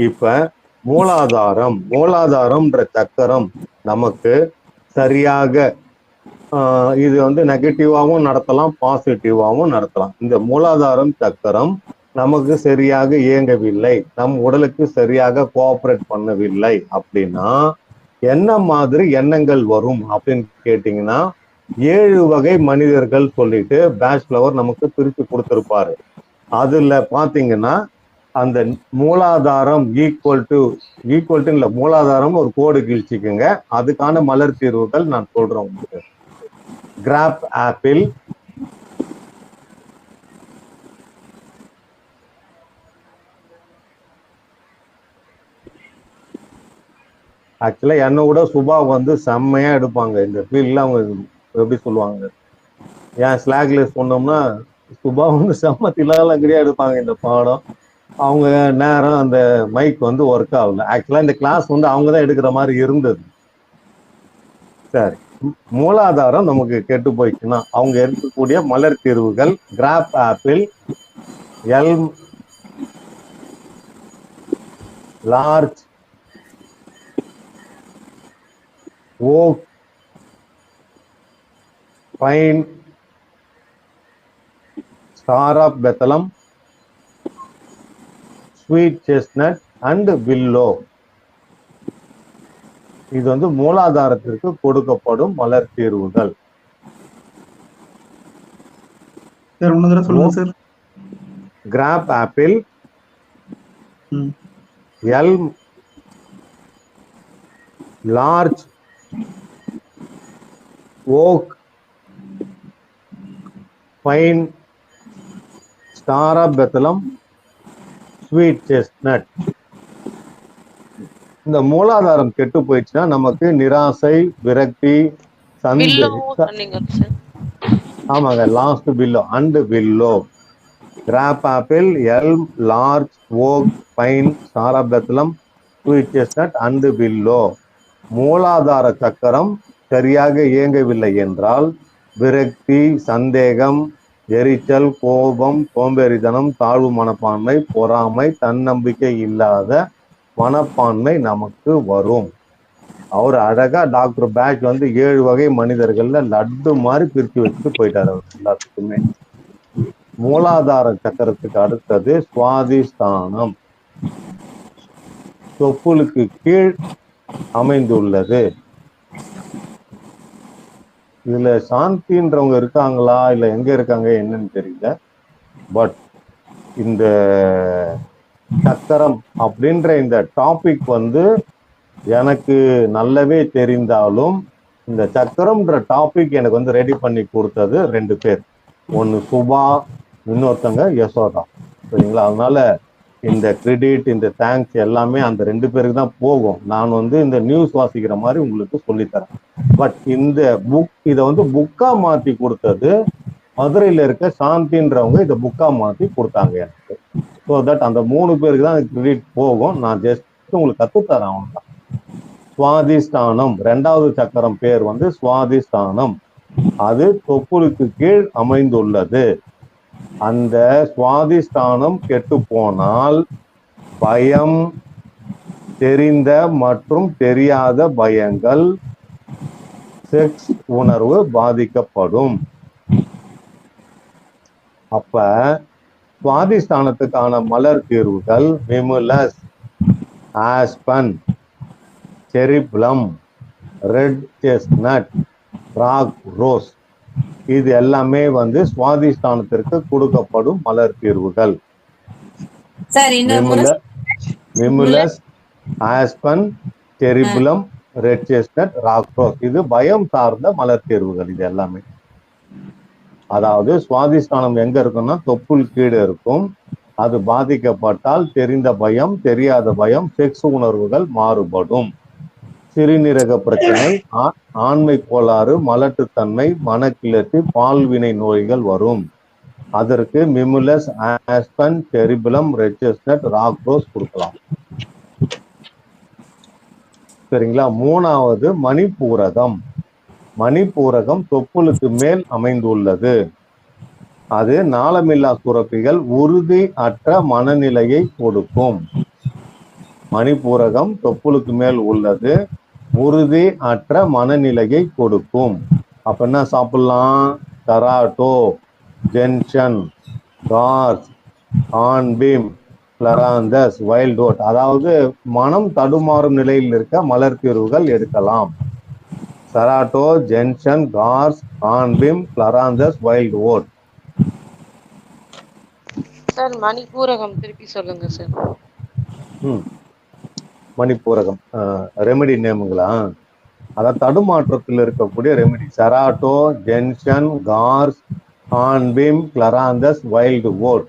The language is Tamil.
இப்ப மூலாதாரம்ன்ற சக்கரம் நமக்கு சரியாக இது வந்து நெகட்டிவாவும் நடத்தலாம், பாசிட்டிவாவும் நடத்தலாம். இந்த மூலாதாரம் சக்கரம் நமக்கு சரியாக இயங்கவில்லை, நம் உடலுக்கு சரியாக கோஆபரேட் பண்ணவில்லை அப்படின்னா என்ன மாதிரி எண்ணங்கள் வரும் அப்படின்னு கேட்டீங்கன்னா, 7 வகை மனிதர்கள் சொல்லிட்டு பேச்சுலர் நமக்கு பிரித்து கொடுத்திருப்பாரு. அதுல பாத்தீங்கன்னா அந்த மூலாதாரம் ஈக்குவல் டு இல்ல, மூலாதாரம் ஒரு கோடு கிழிச்சிக்குங்க. அதுக்கான மலர் தீர்வுகள் நான் சொல்றேன் உங்களுக்கு. கிராப் ஆப்பிள், ஆக்சுவலா என்ன விட சுபா வந்து செம்மையா எடுப்பாங்க இந்த ஃபீல்ட்ல. அவங்க எப்படி சொல்லுவாங்க, ஏன் ஸ்லாக்ல சொன்னோம்னா சுபா வந்து செம்ம திலாலங்கடியா எடுப்பாங்க இந்த பாடம். அவங்க நேரம் அந்த மைக் வந்து ஒர்க் ஆகல. ஆக்சுவலா இந்த கிளாஸ் வந்து அவங்க தான் எடுக்கிற மாதிரி இருந்தது. சரி, மூலாதாரம் நமக்கு கெட்டு போயிடுச்சுன்னா அவங்க இருக்கக்கூடிய மலர் தீர்வுகள் crab apple, elm, larch, oak, pine, star of Bethlehem, sweet chestnut and willow. இது வந்து மூலாதாரத்திற்கு கொடுக்கப்படும் மலர் தீர்வுகள். Crab apple, elm, larch, oak, pine, star of Bethlehem, sweet chestnut. இந்த மூலாதாரம் கெட்டு போயிடுச்சுன்னா நமக்கு நிராசை, விரக்தி, ஆமாங்க, last pillow and willow. Crab apple, elm, larch, oak, pine, star of Bethlehem, sweet chestnut and willow. மூலாதார சக்கரம் சரியாக இயங்கவில்லை என்றால் விரக்தி, சந்தேகம், எரிச்சல், கோபம், சோம்பேறித்தனம், தாழ்வு மனப்பான்மை, பொறாமை, தன்னம்பிக்கை இல்லாத மனப்பான்மை நமக்கு வரும். அவர் அழகா டாக்டர் பேக் வந்து 7 வகை மனிதர்கள்ல லட்டு மாதிரி பிரித்து வச்சுட்டு போயிட்டாரு அவர் எல்லாத்துக்குமே. மூலாதார சக்கரத்துக்கு அடுத்தது சுவாதிஸ்தானம், தொப்புளுக்கு கீழ் அமைந்துள்ளது. இதுல சாந்தின்றவங்க இருக்காங்களா இல்ல எங்க இருக்காங்க என்னன்னு தெரியல. பட் இந்த சக்கரம் அப்படின்ற இந்த டாபிக் வந்து எனக்கு நல்லாவே தெரிந்தாலும் இந்த சக்கரம்ன்ற டாபிக் எனக்கு வந்து ரெடி பண்ணி கொடுத்தது 2 பேர். ஒன்னு சுபா, இன்னொருத்தங்க யசோதா. சரிங்களா? அதனால இந்த கிரெடிட், இந்த தேங்க்ஸ் எல்லாமே அந்த 2 பேருக்கு தான் போகும். நான் வந்து இந்த நியூஸ் வாசிக்கிற மாதிரி உங்களுக்கு சொல்லித்தரேன். பட் இந்த புக் இதை வந்து புக்கா மாத்தி கொடுத்தது மதுரையில இருக்க சாந்தின்றவங்க இதை புக்கா மாத்தி கொடுத்தாங்க எனக்கு. ஸோ தட் அந்த 3 பேருக்கு தான் கிரெடிட் போகும். நான் ஜஸ்ட் உங்களுக்கு கத்துத்தரேன் அவன்தான். சுவாதிஸ்தானம், 2வது சக்கரம் பேர் வந்து சுவாதிஸ்தானம். அது தொப்புளுக்கு கீழ் அமைந்துள்ளது. அந்த சுவாதிஸ்தானம் கெட்டு போனால் பயம், தெரிந்த மற்றும் தெரியாத பயங்கள், செக்ஸ் உணர்வு பாதிக்கப்படும். அப்ப சுவாதிஸ்தானத்துக்கான மலர் தீர்வுகள் mimulus, aspen, cherry plum, red chestnut, rock rose. இது எல்லாமே வந்து சுவாதிஸ்தானத்திற்கு கொடுக்கப்படும் மலர் தீர்வுகள். Mimulus, aspen, cherry plum, red chestnut, rock rose. இது பயம் சார்ந்த மலர் தீர்வுகள். இது எல்லாமே அதாவது சுவாதிஸ்தானம் எங்க இருக்குன்னா தொப்புள் கீழே இருக்கும். அது பாதிக்கப்பட்டால் தெரிந்த பயம், தெரியாத பயம், செக்ஸ் உணர்வுகள் மாறுபடும். சிறுநீரக பிரச்சனை, ஆண்மை கோளாறு, மலட்டுத்தன்மை, மனக்கிளர்ச்சி, பால்வினை நோய்கள் வரும். அதற்கு mimulus, aspen, cherry plum, red chestnut, rock rose கொடுக்கலாம். சரிங்களா? 3வது மணிப்பூரகம். மணிப்பூரகம் தொப்புளுக்கு மேல் அமைந்துள்ளது. அது நாளமில்லா சுரப்பிகள், உறுதி அற்ற மனநிலையை கொடுக்கும். மணிப்பூரகம் தொப்புளுக்கு மேல் உள்ளது, உறுதி அற்ற மனநிலையை கொடுக்கும். அப்ப என்ன சாப்பிடலாம்? டராட்டோ, ஜென்ஷன், கார்ஸ், ஆன்பீம், கிளராந்தஸ், வைல்ட் ஓட். அதாவது மனம் தடுமாறும் நிலையில் இருக்க மலர்தீர்வுகள் எடுக்கலாம். சராட்டோ, gentian, cars, ஆன்பீம், கிளராந்தஸ், wild vote. Sir மணிப்பூரகம் திருப்பி சொல்லுங்க சார். மணிப்பூரகம் ரெமெடி நேமுங்களா? அதாவது தடுமாற்றத்தில் இருக்கக்கூடிய remedy. சராட்டோ, gentian, cars, ஆன்பீம், கிளராந்தஸ், wild vote.